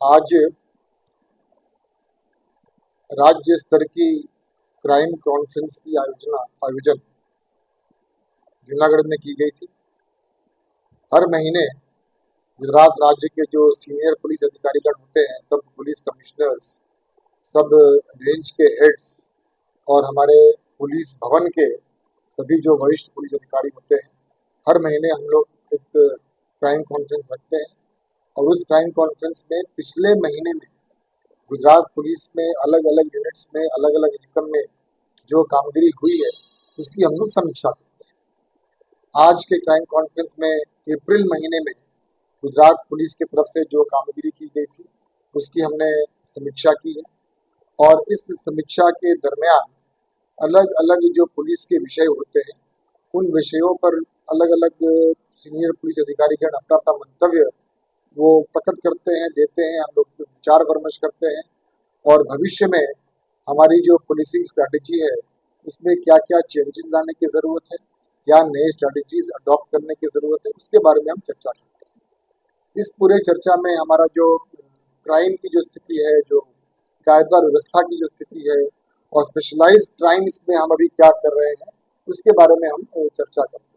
आज राज्य स्तर की क्राइम कॉन्फ्रेंस की आयोजन जूनागढ़ में की गई थी। हर महीने गुजरात राज्य के जो सीनियर पुलिस अधिकारीगण होते हैं, सब पुलिस कमिश्नर्स, सब रेंज के हेड्स और हमारे पुलिस भवन के सभी जो वरिष्ठ पुलिस अधिकारी होते हैं, हर महीने हम लोग एक क्राइम कॉन्फ्रेंस रखते हैं। और उस क्राइम कॉन्फ्रेंस में पिछले महीने में गुजरात पुलिस में अलग अलग यूनिट्स में अलग अलग इनकम में जो कामगिरी हुई है, उसकी हम लोग समीक्षा करते हैं। आज के क्राइम कॉन्फ्रेंस में अप्रैल महीने में गुजरात पुलिस की तरफ से जो कामगिरी की गई थी, उसकी हमने समीक्षा की है। और इस समीक्षा के दरमियान अलग अलग जो पुलिस के विषय होते हैं, उन विषयों पर अलग अलग सीनियर पुलिस अधिकारीगण अपना अपना मंतव्य वो प्रकट करते हैं, देते हैं। हम लोग विचार विमर्श करते हैं और भविष्य में हमारी जो पुलिसिंग स्ट्रैटेजी है, उसमें क्या क्या चेंजेस लाने की ज़रूरत है, क्या नए स्ट्रैटेजीज अडॉप्ट करने की ज़रूरत है, उसके बारे में हम चर्चा करते हैं। इस पूरे चर्चा में हमारा जो क्राइम की जो स्थिति है, जो कायदा व्यवस्था की जो स्थिति है और स्पेशलाइज्ड क्राइम्स में हम अभी क्या कर रहे हैं, उसके बारे में हम चर्चा करते हैं।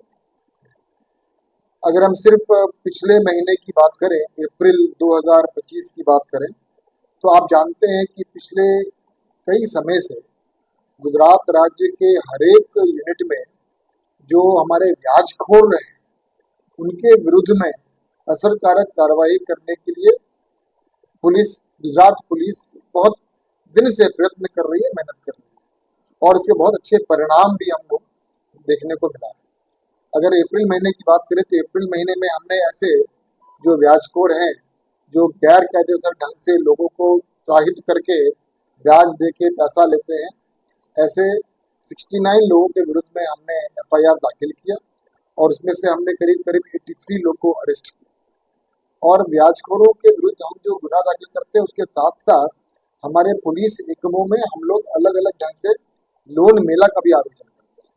अगर हम सिर्फ पिछले महीने की बात करें, अप्रैल 2025 की बात करें, तो आप जानते हैं कि पिछले कई समय से गुजरात राज्य के हर एक यूनिट में जो हमारे व्याजखोर हैं, उनके विरुद्ध में असरकारक कार्रवाई करने के लिए गुजरात पुलिस बहुत दिन से प्रयत्न कर रही है, मेहनत कर रही है और इसके बहुत अच्छे परिणाम भी हमको देखने को मिला है। अगर अप्रैल महीने की बात करें तो अप्रैल महीने में हमने ऐसे जो व्याजखोर हैं, जो गैर कायदेसर ढंग से लोगों को त्राहित करके ब्याज दे के पैसा लेते हैं, ऐसे 69 लोगों के विरुद्ध में हमने FIR दाखिल किया और उसमें से हमने करीब करीब 83 लोग को अरेस्ट किया। और ब्याजखोरों के विरुद्ध हम जो गुनाह दाखिल करते हैं, उसके साथ साथ हमारे पुलिस एकमों में हम लोग अलग अलग ढंग से लोन मेला का भी आयोजन करते हैं।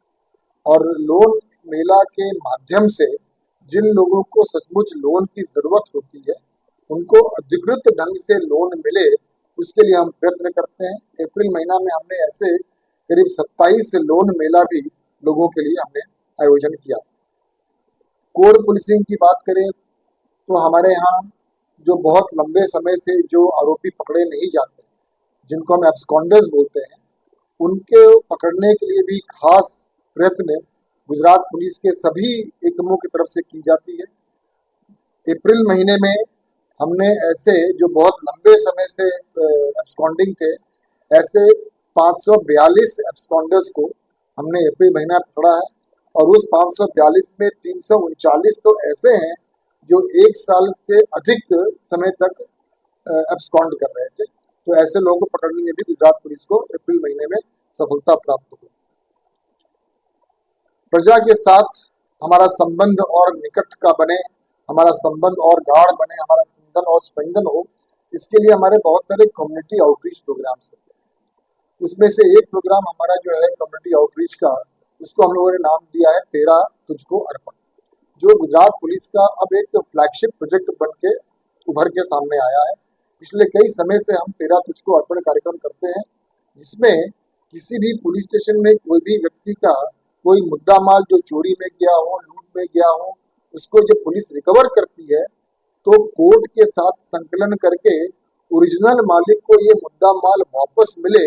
और लोन मेला के माध्यम से जिन लोगों को सचमुच लोन की ज़रूरत होती है, उनको अधिकृत ढंग से लोन मिले, उसके लिए हम प्रयत्न करते हैं। अप्रैल महीना में हमने ऐसे करीब 27 लोन मेला भी लोगों के लिए हमने आयोजन किया। कोर पुलिसिंग की बात करें तो हमारे यहाँ जो बहुत लंबे समय से जो आरोपी पकड़े नहीं जाते, जिनको हम एब्सकॉन्डर्स बोलते हैं, उनके पकड़ने के लिए भी खास प्रयत्न गुजरात पुलिस के सभी एकमों की तरफ से की जाती है। अप्रैल महीने में हमने ऐसे जो बहुत लंबे समय से एब्सकॉन्डिंग थे, ऐसे 542 एब्सकॉन्डर्स को हमने अप्रैल महीना पकड़ा है। और उस 542 में 339 तो ऐसे हैं जो 1 साल से अधिक समय तक एब्सकॉन्ड कर रहे थे। तो ऐसे लोगों को पकड़ने में भी गुजरात पुलिस को अप्रैल महीने में सफलता प्राप्त हुई। प्रजा के साथ हमारा संबंध और निकट का बने, हमारा संबंध और गाढ़ बने, हमारा स्पंदन और स्पंदन हो, इसके लिए हमारे बहुत सारे कम्युनिटी आउटरीच प्रोग्राम्स होते हैं। उसमें से एक प्रोग्राम हमारा जो है कम्युनिटी आउटरीच का, उसको हम लोगों ने नाम दिया है तेरा तुझको अर्पण, जो गुजरात पुलिस का अब एक फ्लैगशिप प्रोजेक्ट बन के उभर के सामने आया है। पिछले कई समय से हम तेरा तुझको अर्पण कार्यक्रम करते हैं, जिसमें किसी भी पुलिस स्टेशन में कोई भी व्यक्ति का कोई मुद्दा माल जो चोरी में गया हो, लूट में गया हो, उसको जब पुलिस रिकवर करती है तो कोर्ट के साथ संकलन करके ओरिजिनल मालिक को ये मुद्दा माल वापस मिले,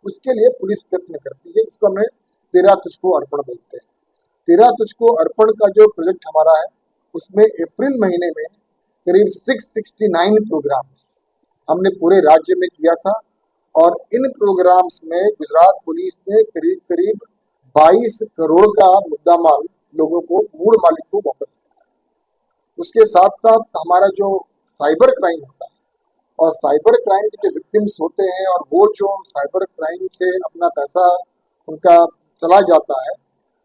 उसके लिए पुलिस प्रयत्न करती है। इसको हमें तेरा तुझको अर्पण बोलते हैं। तेरा तुझको अर्पण का जो प्रोजेक्ट हमारा है, उसमें अप्रैल महीने में करीब 669 प्रोग्राम्स हमने पूरे राज्य में किया था। और इन प्रोग्राम्स में गुजरात पुलिस ने करीब करीब 22 करोड़ का मुद्दा माल लोगों को, मूल मालिक को वापस किया। उसके साथ साथ हमारा जो साइबर क्राइम होता है, और साइबर क्राइम के जो विक्टिम्स होते हैं और वो जो साइबर क्राइम से अपना पैसा उनका चला जाता है,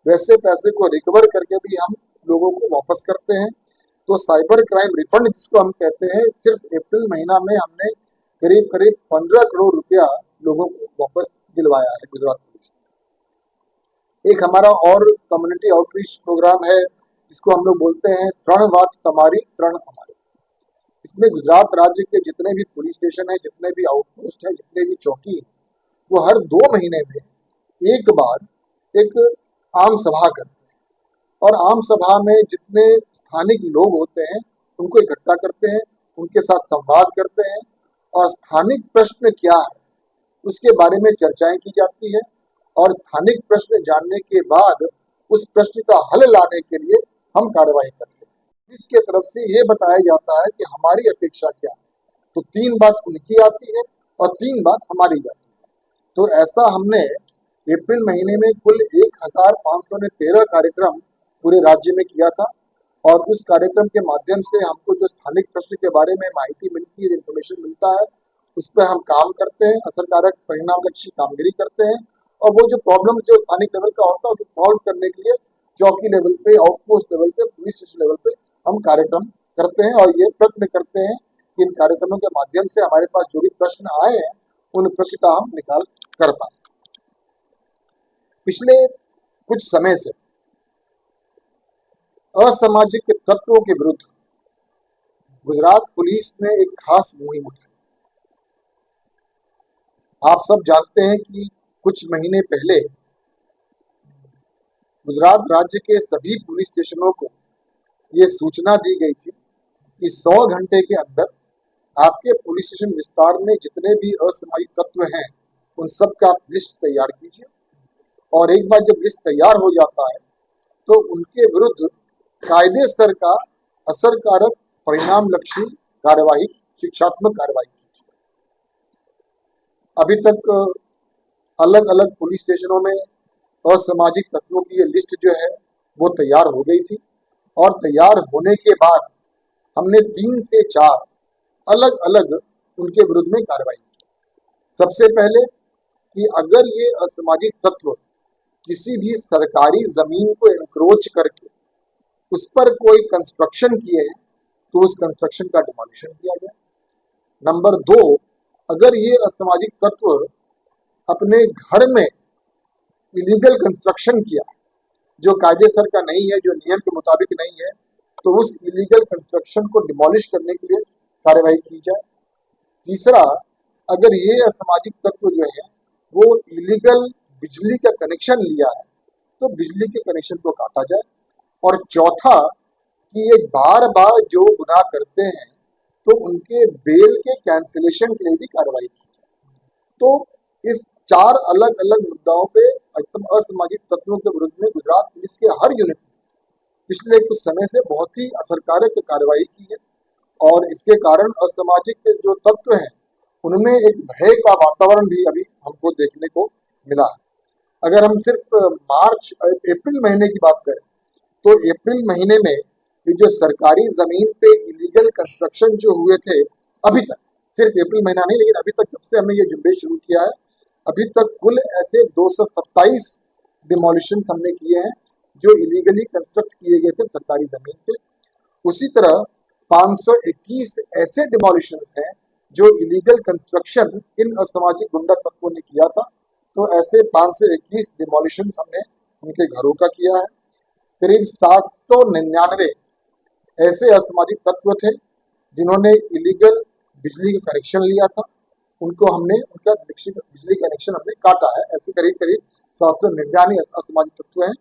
वैसे पैसे को रिकवर करके भी हम लोगों को वापस करते हैं। तो साइबर क्राइम रिफंड जिसको हम कहते हैं, सिर्फ अप्रैल महीना में हमने करीब करीब 15 करोड़ रुपया लोगों को वापस दिलवाया है गुजरात पुलिस ने। एक हमारा और कम्युनिटी आउटरीच प्रोग्राम है, जिसको हम लोग बोलते हैं त्रण वात तमारी त्रण हमारी। इसमें गुजरात राज्य के जितने भी पुलिस स्टेशन है, जितने भी आउटपोस्ट है, जितने भी चौकी है, वो हर 2 महीने में एक बार एक आम सभा करते हैं और आम सभा में जितने स्थानिक लोग होते हैं उनको इकट्ठा करते हैं, उनके साथ संवाद करते हैं और स्थानिक प्रश्न क्या है उसके बारे में चर्चाएं की जाती है और स्थानिक प्रश्न जानने के बाद उस प्रश्न का हल लाने के लिए हम कार्रवाई करते हैं। इसके तरफ से ये बताया जाता है कि हमारी अपेक्षा क्या है, तो 3 बात उनकी आती है और 3 बात हमारी जाती है। तो ऐसा हमने अप्रैल महीने में कुल 1513 कार्यक्रम पूरे राज्य में किया था और उस कार्यक्रम के माध्यम से हमको जो स्थानिक प्रश्न के बारे में माहिती मिलती है, इन्फॉर्मेशन मिलता है, उस पर हम काम करते हैं, असरकारक परिणामलक्षी कामगिरी करते हैं और वो जो प्रॉब्लम जो स्थानिक लेवल का होता है उसको सॉल्व करने के लिए चौकी लेवल पे, आउटपोस्ट लेवल पे, पुलिस स्टेशन लेवल पे हम कार्यक्रम करते हैं और ये प्रयत्न करते हैं कि इन कार्यक्रमों के माध्यम से हमारे पास जो भी प्रश्न आए हैं उन प्रश्न का हम निकाल कर पाए। पिछले कुछ समय से असामाजिक तत्वों के विरुद्ध गुजरात पुलिस ने एक खास मुहिम उठाई। आप सब जानते हैं कि कुछ महीने पहले गुजरात राज्य के सभी पुलिस स्टेशनों को ये सूचना दी गई थी कि 100 घंटे के अंदर आपके पुलिस स्टेशन विस्तार में जितने भी असामाजिक तत्व हैं उन सब का आप लिस्ट तैयार कीजिए और एक बार जब लिस्ट तैयार हो जाता है तो उनके विरुद्ध कायदे सर का असरकारक परिणामलक्षी कार्यवाही, शिक्षात्मक कार्यवाही कीजिए। अभी तक अलग अलग पुलिस स्टेशनों में असामाजिक तत्वों की ये लिस्ट जो है वो तैयार हो गई थी और तैयार होने के बाद हमने 3 से 4 अलग अलग उनके विरुद्ध में कार्रवाई की। सबसे पहले कि अगर ये असामाजिक तत्व किसी भी सरकारी जमीन को एनक्रोच करके उस पर कोई कंस्ट्रक्शन किए हैं तो उस कंस्ट्रक्शन का डिमोलिशन किया जाए। नंबर 2, अगर ये असामाजिक तत्व अपने घर में इलीगल कंस्ट्रक्शन किया जो कायदे सर का नहीं है, जो नियम के मुताबिक नहीं है, तो उस इलीगल कंस्ट्रक्शन को डिमोलिश करने के लिए कार्रवाई की जाए। तीसरा, अगर ये असामाजिक तत्व जो है वो इलीगल बिजली का कनेक्शन लिया है तो बिजली के कनेक्शन को काटा जाए। और चौथा कि ये बार बार जो गुनाह करते हैं तो उनके बेल के कैंसिलेशन के लिए भी कार्रवाई की जाए। तो इस 4 अलग अलग मुद्दाओं पे असामाजिक तत्वों के विरुद्ध में गुजरात पुलिस के हर यूनिट ने पिछले कुछ समय से बहुत ही असरकारक कार्रवाई की है और इसके कारण असामाजिक जो तत्व हैं उनमें एक भय का वातावरण भी अभी हमको देखने को मिला है। अगर हम सिर्फ अप्रैल महीने की बात करें तो अप्रैल महीने में ये जो सरकारी जमीन पे इलीगल कंस्ट्रक्शन जो हुए थे अभी तक, सिर्फ अप्रैल महीना नहीं लेकिन अभी तक जब से हमने ये जुम्बेश शुरू किया है अभी तक कुल ऐसे 227 डिमोलिशन हमने किए हैं जो इलीगली कंस्ट्रक्ट किए गए थे सरकारी जमीन पे। उसी तरह 521 ऐसे डिमोलिशंस हैं जो इलीगल कंस्ट्रक्शन इन असामाजिक गुंडा तत्वों ने किया था, तो ऐसे 521 डिमोलिशंस हमने उनके घरों का किया है। करीब 799 ऐसे असामाजिक तत्व थे जिन्होंने इलीगल बिजली का कनेक्शन लिया था, उनको हमने उनका बिजली कनेक्शन हमने काटा है। ऐसे करीब करीब 799 असामाजिक तत्व हैं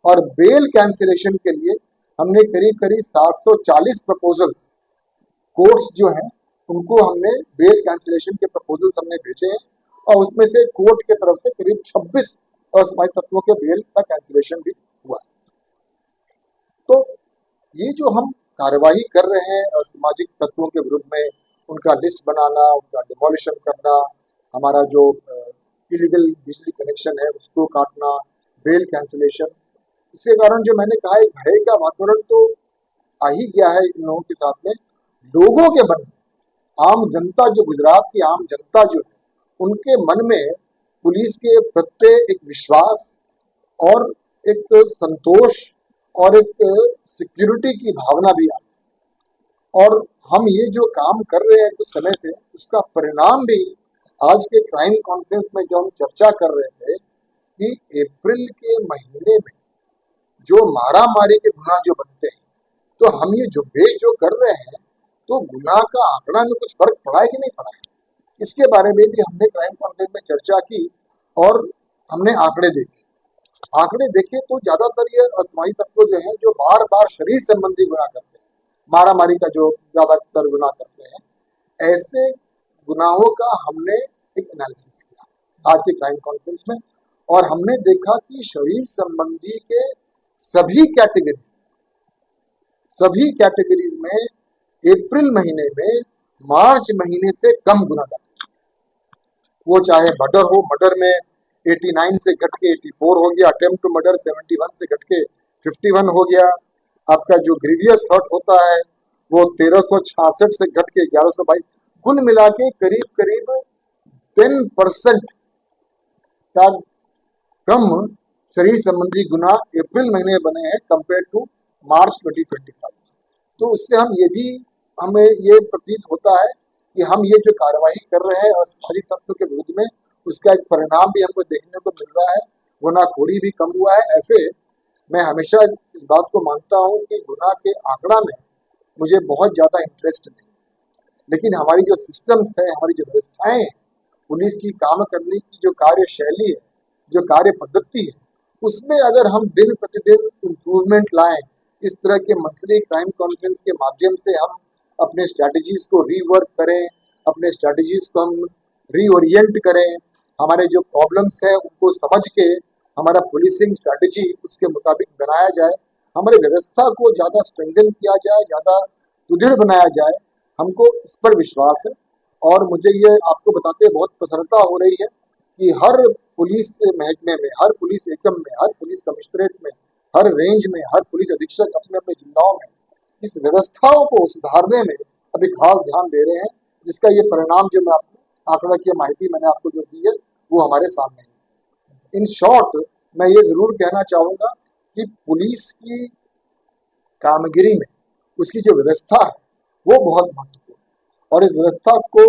और बेल कैंसिलेशन के लिए हमने करीब करीब 740 प्रपोजल्स, कोर्ट्स जो हैं उनको हमने बेल कैंसिलेशन के प्रपोजल्स हमने भेजे हैं और उसमें से कोर्ट के तरफ से करीब 26 असामाजिक तत्वों के बेल का कैंसिलेशन भी हुआ है। तो ये जो हम कार्यवाही कर रहे हैं असामाजिक तत्वों के विरुद्ध में, उनका लिस्ट बनाना, उनका डिमोलिशन करना, हमारा जो इलीगल बिजली कनेक्शन है उसको काटना, बेल कैंसिलेशन, इसके कारण जो मैंने कहा एक भय का वातावरण तो आ ही गया है इन लोगों के साथ में। लोगों के मन में, आम जनता जो गुजरात की आम जनता जो है उनके मन में पुलिस के प्रत्यय एक विश्वास और एक संतोष और एक सिक्योरिटी की भावना भी आई और हम ये जो काम कर रहे हैं कुछ समय से उसका परिणाम भी आज के क्राइम कॉन्फ्रेंस में जब हम चर्चा कर रहे थे कि अप्रैल के महीने में जो मारा मारी के गुनाह जो बनते हैं तो हम ये जुम्बेश जो कर रहे हैं तो गुनाह का आंकड़ा में कुछ फर्क पड़ा है कि नहीं पड़ा है, इसके बारे में भी हमने क्राइम कॉन्फ्रेंस में चर्चा की और हमने आंकड़े देखे तो ज्यादातर ये असामाजिक तत्व जो है जो बार बार शरीर संबंधी गुनाह करते हैं, मारामारी का जो ज्यादातर गुनाह करते हैं, ऐसे गुनाहों का हमने एक एनालिसिस किया आज के क्राइम कॉन्फ्रेंस में। और हमने देखा कि शरीर संबंधी के सभी कैटेगरीज में अप्रैल महीने में मार्च महीने से कम गुना था। वो चाहे मर्डर में 89 से घट के 84 हो गया, अटेम्प्ट टू मर्डर 71 से घट के 51 हो गया, आपका जो ग्रीवियस हर्ट होता है वो 1366 से घट के 1122, कुल मिला के करीब करीब 10% का कम शरीर संबंधी गुना अप्रैल महीने में बने हैं कंपेयर टू मार्च 2025। तो उससे हमें ये प्रतीत होता है कि हम ये जो कार्रवाई कर रहे हैं असामाजिक तत्व के विरुद्ध में, उसका एक परिणाम भी हमको देखने को मिल रहा है, गुनाखोरी भी कम हुआ है। ऐसे मैं हमेशा इस बात को मानता हूँ कि गुनाह के आंकड़ा में मुझे बहुत ज्यादा इंटरेस्ट नहीं, लेकिन हमारी जो सिस्टम्स है, हमारी जो व्यवस्थाएं हैं, पुलिस की काम करने की जो कार्यशैली है, जो कार्य पद्धति है, उसमें अगर हम दिन प्रतिदिन इम्प्रूवमेंट लाएं, इस तरह के मंथली क्राइम कॉन्फ्रेंस के माध्यम से हम अपने स्ट्रैटेजीज को रीवर्क करें, अपने स्ट्रैटेजीज को हम रीओरिएंट करें, हमारे जो प्रॉब्लम्स है उनको समझ के हमारा पुलिसिंग स्ट्रैटेजी उसके मुताबिक बनाया जाए, हमारी व्यवस्था को ज़्यादा स्ट्रेंथन किया जाए, ज़्यादा सुदृढ़ बनाया जाए, हमको इस पर विश्वास है। और मुझे ये आपको बताते बहुत प्रसन्नता हो रही है कि हर पुलिस महकमे में, हर पुलिस एकम में, हर पुलिस कमिश्नरेट में, हर रेंज में, हर पुलिस अधीक्षक अपने अपने जिलाओं में इस व्यवस्थाओं को सुधारने में अभी खास ध्यान दे रहे हैं, जिसका ये परिणाम जो मैं आपको आंकड़ा की माहिती मैंने आपको जो दी है वो हमारे सामने है। इन शॉर्ट मैं ये जरूर कहना चाहूंगा कि पुलिस की कामगिरी में उसकी जो व्यवस्था है वो बहुत महत्वपूर्ण है, और इस व्यवस्था को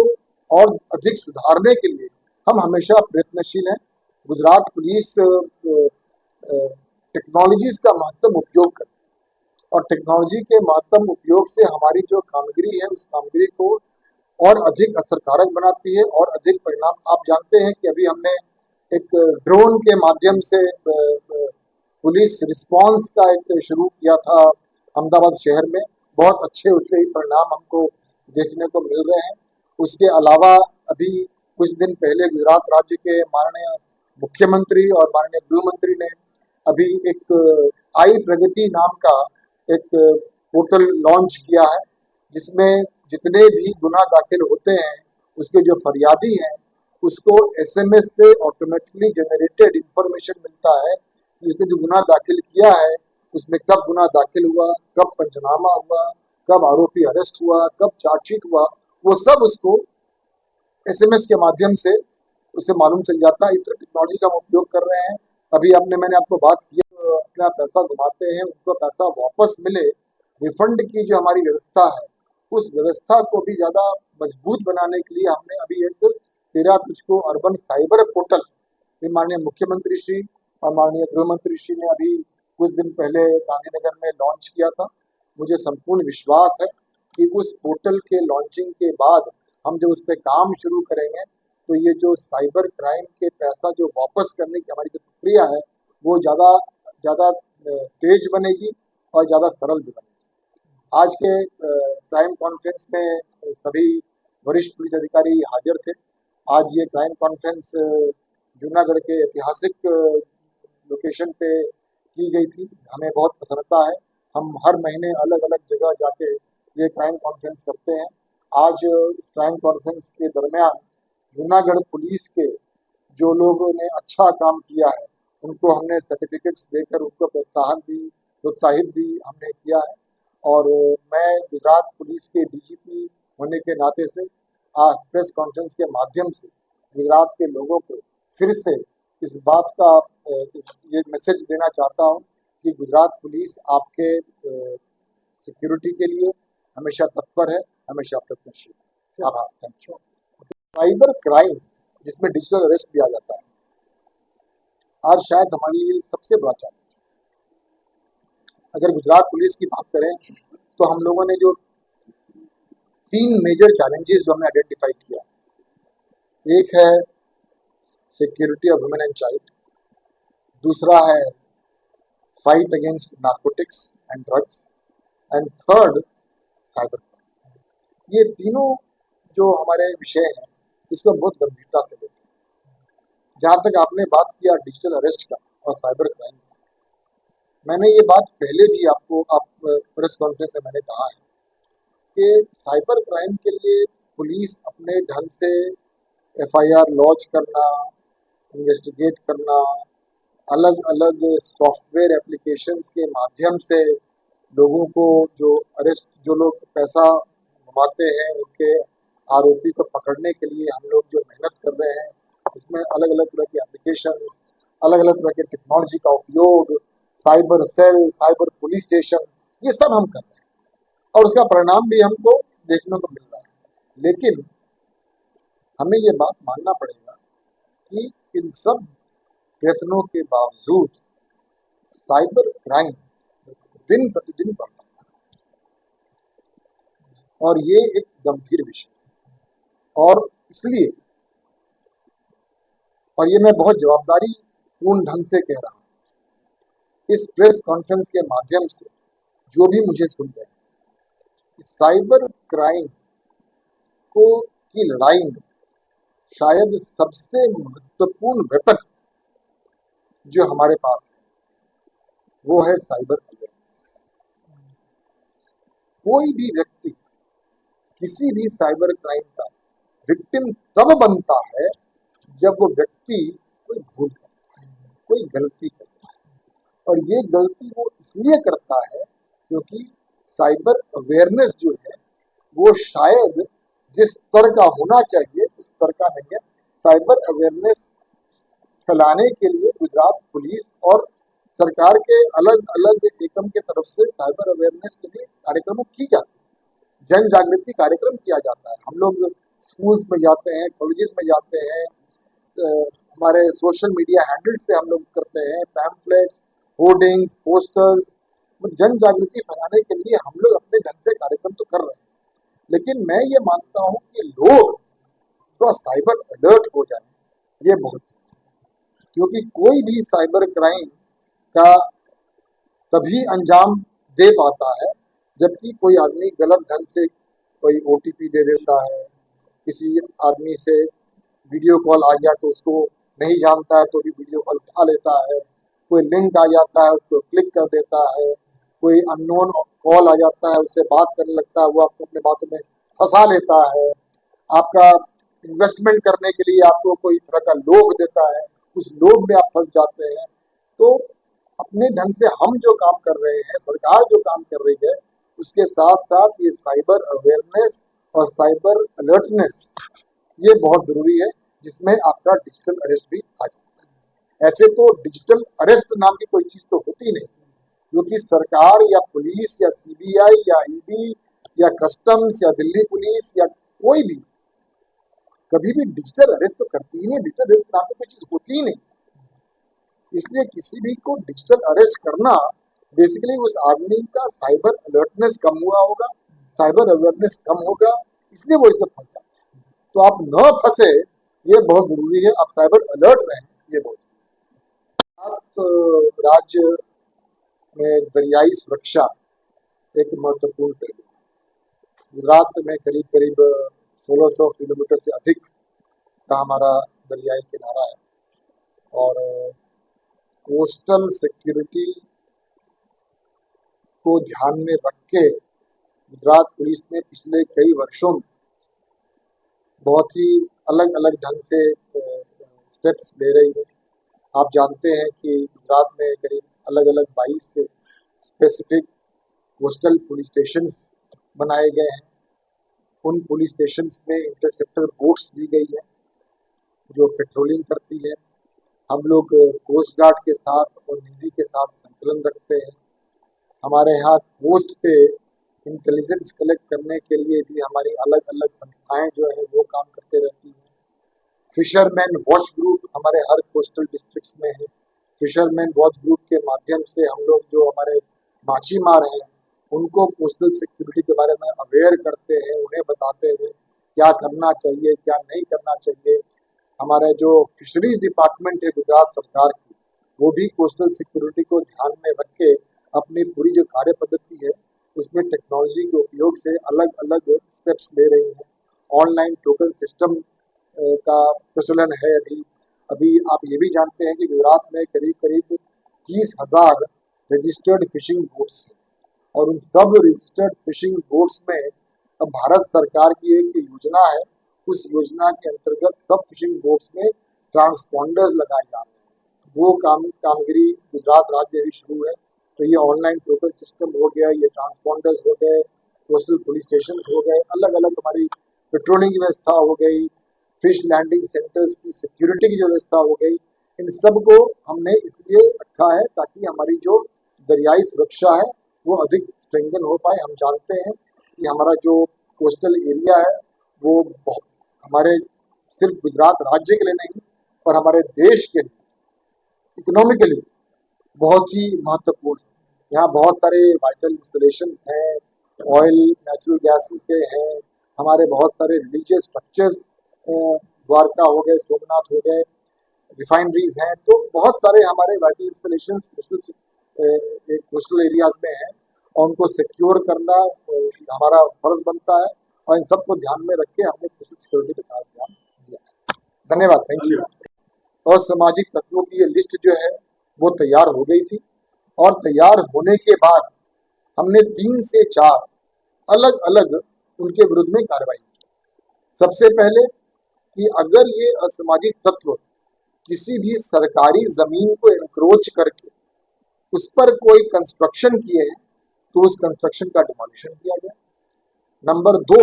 और अधिक सुधारने के लिए हम हमेशा प्रयत्नशील हैं। गुजरात पुलिस टेक्नोलॉजीज का महत्तम उपयोग करती है, और टेक्नोलॉजी के महत्तम उपयोग से हमारी जो कामगिरी है उस कामगिरी को और अधिक असरकारक बनाती है और अधिक परिणाम। आप जानते हैं कि अभी हमने एक ड्रोन के माध्यम से पुलिस रिस्पांस का एक शुरू किया था अहमदाबाद शहर में, बहुत अच्छे उससे ही परिणाम हमको देखने को मिल रहे हैं। उसके अलावा अभी कुछ दिन पहले गुजरात राज्य के माननीय मुख्यमंत्री और माननीय गृह मंत्री ने अभी एक आई प्रगति नाम का एक पोर्टल लॉन्च किया है, जिसमें जितने भी गुनाह दाखिल होते हैं उसके जो फरियादी हैं उसको एसएमएस से ऑटोमेटिकली जनरेटेड इंफॉर्मेशन मिलता है कि उसने जो गुनाह दाखिल किया है उसमें कब गुनाह दाखिल हुआ, कब पंचनामा हुआ, कब आरोपी अरेस्ट हुआ, कब चार्जशीट हुआ, वो सब उसको एसएमएस के माध्यम से उसे मालूम चल जाता है। इस तरह टेक्नोलॉजी का हम उपयोग कर रहे हैं। अभी मैंने आपको बात की अपना पैसा घुमाते हैं उनको पैसा वापस मिले, रिफंड की जो हमारी व्यवस्था है उस व्यवस्था को भी ज़्यादा मजबूत बनाने के लिए हमने अभी एक 13 तुझको अर्बन साइबर पोर्टल माननीय मुख्यमंत्री श्री और माननीय गृह मंत्री श्री ने अभी कुछ दिन पहले गांधीनगर में लॉन्च किया था। मुझे संपूर्ण विश्वास है कि उस पोर्टल के लॉन्चिंग के बाद हम जब उस पर काम शुरू करेंगे तो ये जो साइबर क्राइम के पैसा जो वापस करने की हमारी जो प्रक्रिया है वो ज़्यादा तेज बनेगी और ज़्यादा सरल भी बनेगी। आज के क्राइम कॉन्फ्रेंस में सभी वरिष्ठ पुलिस अधिकारी हाजिर थे। आज ये क्राइम कॉन्फ्रेंस जूनागढ़ के ऐतिहासिक लोकेशन पे की गई थी। हमें बहुत प्रसन्नता है, हम हर महीने अलग अलग जगह जाके ये क्राइम कॉन्फ्रेंस करते हैं। आज इस क्राइम कॉन्फ्रेंस के दरमियान जूनागढ़ पुलिस के जो लोगों ने अच्छा काम किया है उनको हमने सर्टिफिकेट्स देकर उनको प्रोत्साहित भी हमने किया है। और मैं गुजरात पुलिस के डीजीपी होने के नाते से आज प्रेस कॉन्फ्रेंस के माध्यम से गुजरात के लोगों को फिर से इस बात का ये मैसेज देना चाहता हूँ कि गुजरात पुलिस आपके सिक्योरिटी के लिए हमेशा तत्पर है, हमेशा प्रयत्नशील है। आभार, थैंक यू। साइबर क्राइम जिसमें डिजिटल अरेस्ट भी आ जाता है, आज शायद हमारे लिए सबसे बड़ा चैलेंज। अगर गुजरात पुलिस की बात करें तो हम लोगों ने जो तीन मेजर चैलेंजेस जो हमने आइडेंटिफाई किया। एक है security of women and child, दूसरा है fight against narcotics and drugs, and third cyber crime. ये तीनों जो हमारे विषय हैं इसको बहुत गंभीरता से लेते हैं। जहाँ तक आपने बात किया डिजिटल अरेस्ट का और साइबर क्राइम का, मैंने ये बात पहले भी आपको प्रेस कॉन्फ्रेंस में मैंने कहा है कि साइबर क्राइम के लिए पुलिस अपने ढंग से एफआईआर लॉन्च करना, इन्वेस्टिगेट करना, अलग अलग सॉफ्टवेयर एप्लीकेशंस के माध्यम से लोगों को जो लोग पैसा कमाते हैं उनके आरोपी को पकड़ने के लिए हम लोग जो मेहनत कर रहे हैं, इसमें अलग अलग तरह की एप्लीकेशंस, अलग अलग तरह के टेक्नोलॉजी का उपयोग, cyber cell, cyber police station, ये सब हम कर रहे हैं और उसका परिणाम भी हमको देखने को मिल रहा है। लेकिन हमें ये बात मानना पड़ेगा कि इन सब प्रयत्नों के बावजूद साइबर क्राइम दिन प्रतिदिन बढ़ता है और ये एक गंभीर विषय है। और इसलिए, और ये मैं बहुत जवाबदारी पूर्ण ढंग से कह रहा हूँ, इस प्रेस कॉन्फ्रेंस के माध्यम से जो भी मुझे सुन रहे हैं, साइबर क्राइम की लड़ाई में शायद सबसे महत्वपूर्ण वेपन जो हमारे पास है वो है साइबर अवेयरनेस। कोई भी व्यक्ति किसी भी साइबर क्राइम का विक्टिम तब बनता है जब वो व्यक्ति कोई भूल करता है, कोई गलती करता है, और ये गलती वो इसलिए करता है क्योंकि साइबर अवेयरनेस जो है वो शायद जिस स्तर का होना चाहिए उस स्तर का नहीं है। साइबर अवेयरनेस फैलाने के लिए गुजरात पुलिस और सरकार के अलग अलग एकम के तरफ से साइबर अवेयरनेस के लिए कार्यक्रम की जाती है, जन जागृति कार्यक्रम किया जाता है। हम लोग स्कूल्स में जाते हैं, कॉलेजेस में जाते हैं, हमारे सोशल मीडिया हैंडल्स से हम लोग करते हैं, पैम्फलेट्स, होर्डिंग्स, पोस्टर्स, जन जागृति फैलाने के लिए हम लोग अपने ढंग से कार्यक्रम तो कर रहे हैं। लेकिन मैं ये मानता हूँ कि लोग थोड़ा साइबर अलर्ट हो जाए, ये बहुत, क्योंकि कोई भी साइबर क्राइम का तभी अंजाम दे पाता है जबकि कोई आदमी गलत ढंग से कोई ओटीपी दे देता है, किसी आदमी से वीडियो कॉल आ गया तो उसको नहीं जानता है तो भी वीडियो कॉल उठा लेता है, कोई लिंक आ जाता है उसको क्लिक कर देता है, कोई अननोन कॉल आ जाता है उससे बात करने लगता है, वो आपको अपने बातों में फंसा लेता है, आपका इन्वेस्टमेंट करने के लिए आपको कोई तरह का लोभ देता है, उस लोभ में आप फंस जाते हैं। तो अपने ढंग से हम जो काम कर रहे हैं, सरकार जो काम कर रही है, उसके साथ साथ ये साइबर अवेयरनेस और साइबर अलर्टनेस ये बहुत जरूरी है, जिसमें आपका डिजिटल अरेस्ट भी आ जाता है। ऐसे तो डिजिटल अरेस्ट नाम की कोई चीज तो होती नहीं, क्योंकि सरकार या पुलिस या सीबीआई या ईडी या कस्टम्स या दिल्ली पुलिस या कोई भी कभी भी डिजिटल अरेस्ट तो करती ही नहीं। डिजिटल अरेस्ट नाम की कोई चीज होती ही नहीं। इसलिए किसी भी को डिजिटल अरेस्ट करना बेसिकली उस आदमी का साइबर अलर्टनेस कम हुआ होगा, साइबर अवेयरनेस कम होगा, इसलिए वो इसमें फंस जाता है। तो आप न फंसे, ये बहुत जरूरी है, आप साइबर अलर्ट रहें, ये बहुत जरूरी। राज्य में दरियाई सुरक्षा एक महत्वपूर्ण पहलू। गुजरात में करीब करीब 1600 किलोमीटर से अधिक का हमारा दरियाई किनारा है और कोस्टल सिक्योरिटी को ध्यान में रख के गुजरात पुलिस ने पिछले कई वर्षों में बहुत ही अलग अलग ढंग से स्टेप्स ले रही है। आप जानते हैं कि गुजरात में करीब अलग अलग 22 से स्पेसिफिक कोस्टल पुलिस स्टेशंस बनाए गए हैं। उन पुलिस स्टेशंस में इंटरसेप्टर बोट्स दी गई है जो पेट्रोलिंग करती है। हम लोग कोस्ट गार्ड के साथ और नेवी के साथ संकलन रखते हैं। हमारे यहाँ कोस्ट पे इंटेलिजेंस कलेक्ट करने के लिए भी हमारी अलग अलग संस्थाएं जो है वो काम करते रहती हैं। फिशरमैन वॉच ग्रुप हमारे हर कोस्टल डिस्ट्रिक्ट्स में है। फिशरमैन वॉच ग्रुप के माध्यम से हम लोग जो हमारे माछीमार हैं उनको पोस्टल सिक्योरिटी के बारे में अवेयर करते हैं, उन्हें बताते हैं क्या करना चाहिए क्या नहीं करना चाहिए। हमारा जो फिशरीज डिपार्टमेंट है गुजरात सरकार की, वो भी कोस्टल सिक्योरिटी को ध्यान में रख के अपनी पूरी जो कार्य पद्धति है उसमें टेक्नोलॉजी के उपयोग से अलग अलग स्टेप्स ले रही हैं। ऑनलाइन टोकन सिस्टम का प्रचलन है। अभी अभी आप ये भी जानते हैं कि गुजरात में करीब करीब 30,000 रजिस्टर्ड फिशिंग बोट्स हैं और उन सब रजिस्टर्ड फिशिंग बोट्स में अब भारत सरकार की एक योजना है, उस योजना के अंतर्गत सब फिशिंग बोट्स में ट्रांसपॉन्डर्स लगाए जा रहे हैं। वो कामगिरी गुजरात राज्य अभी शुरू है। तो ये ऑनलाइन टोकन सिस्टम हो गया, ये ट्रांसपॉन्डर्स हो गए, कोस्टल पुलिस स्टेशन हो गए, अलग अलग हमारी पेट्रोलिंग की व्यवस्था हो गई, फिश लैंडिंग सेंटर्स की सिक्योरिटी की जो व्यवस्था हो गई, इन सब को हमने इसलिए रखा है ताकि हमारी जो दरियाई सुरक्षा है वो अधिक स्ट्रेंथन हो पाए। हम जानते हैं कि हमारा जो कोस्टल एरिया है वो हमारे सिर्फ गुजरात राज्य के लिए नहीं पर हमारे देश के लिए इकोनॉमिकली बहुत ही महत्वपूर्ण है। यहाँ बहुत सारे वाइटल इंस्टॉलेशंस हैं, ऑयल नेचुरल गैसेस के हैं, हमारे बहुत सारे रिलीजियस स्ट्रक्चर्स द्वारका हो गए, सोमनाथ हो गए, रिफाइनरीज हैं। तो बहुत सारे हमारे वाइटल इंस्टॉलेशंस कोस्टल एरियाज में हैं और उनको सिक्योर करना हमारा फर्ज बनता है और इन सबको ध्यान में रख के हमने कोस्टल सिक्योरिटी पे खास ध्यान दिया है। धन्यवाद, थैंक यू। असामाजिक तत्वों की ये लिस्ट जो है वो तैयार हो गई थी और तैयार होने के बाद हमने 3 से 4 अलग अलग उनके विरुद्ध में कार्रवाई की। सबसे पहले कि अगर ये असामाजिक तत्व किसी भी सरकारी जमीन को एनक्रोच करके उस पर कोई कंस्ट्रक्शन किए हैं तो उस कंस्ट्रक्शन का डिमोलिशन किया गया। नंबर 2,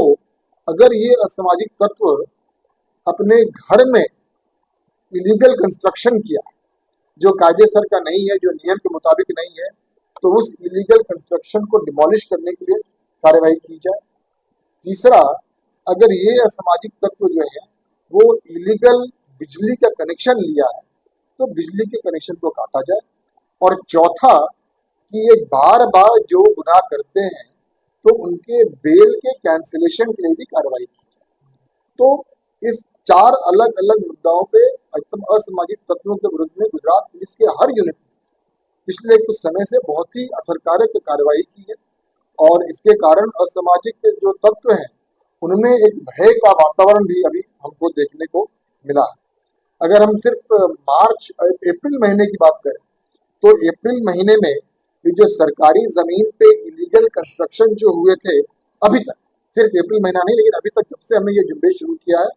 अगर ये असामाजिक तत्व अपने घर में इलीगल कंस्ट्रक्शन किया जो कायदेसर का नहीं है, जो नियम के मुताबिक नहीं है, तो उस इलीगल कंस्ट्रक्शन को डिमोलिश करने के लिए कार्रवाई की जाए। तीसरा, अगर ये असामाजिक तत्व जो है वो इलीगल बिजली का कनेक्शन लिया है तो बिजली के कनेक्शन को काटा जाए। और चौथा, कि ये बार बार जो गुनाह करते हैं तो उनके बेल के कैंसिलेशन के लिए भी कार्रवाई की जाए। तो इस 4 अलग अलग मुद्दाओं पे असामाजिक तत्वों के विरुद्ध में गुजरात पुलिस के हर यूनिट ने पिछले कुछ समय से बहुत ही असरकारक कार्रवाई की है और इसके कारण असामाजिक जो तत्व हैं उनमें एक भय का वातावरण भी अभी हमको देखने को मिला है। अगर हम सिर्फ अप्रैल महीने की बात करें तो अप्रैल महीने में ये जो सरकारी जमीन पे इलीगल कंस्ट्रक्शन जो हुए थे, अभी तक, सिर्फ अप्रैल महीना नहीं लेकिन अभी तक जब से हमने ये जुम्बेश शुरू किया है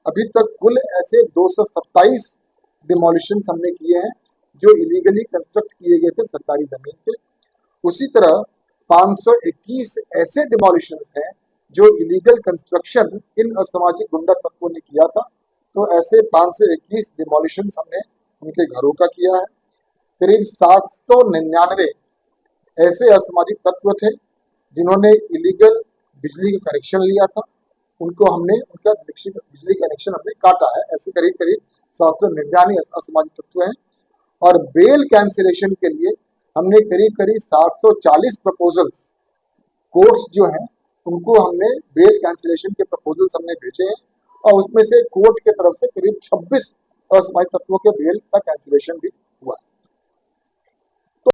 अभी तक कुल ऐसे 227 डिमोलिशन हमने किए हैं जो इलीगली कंस्ट्रक्ट किए गए थे सरकारी जमीन पे। उसी तरह 521 ऐसे डिमोलिशन हैं जो इलीगल कंस्ट्रक्शन इन असामाजिक गुंडा तत्वों ने किया था। तो ऐसे 521 डिमोलिशन हमने उनके घरों का किया है। करीब 799 ऐसे असामाजिक तत्व थे जिन्होंने इलीगल बिजली का कनेक्शन लिया था, उनको हमने उनका बिजली कनेक्शन हमने काटा है। ऐसे करीब करीब 799 असामाजिक तत्व हैं। और बेल कैंसिलेशन के लिए हमने करीब करीब 740 प्रपोजल्स कोर्ट्स जो हैं उनको हमने बेल कैंसिलेशन के प्रपोजल्स हमने भेजे हैं और उसमें से कोर्ट के तरफ से करीब 26 असामाजिक तत्वों के बेल का कैंसिलेशन भी हुआ है।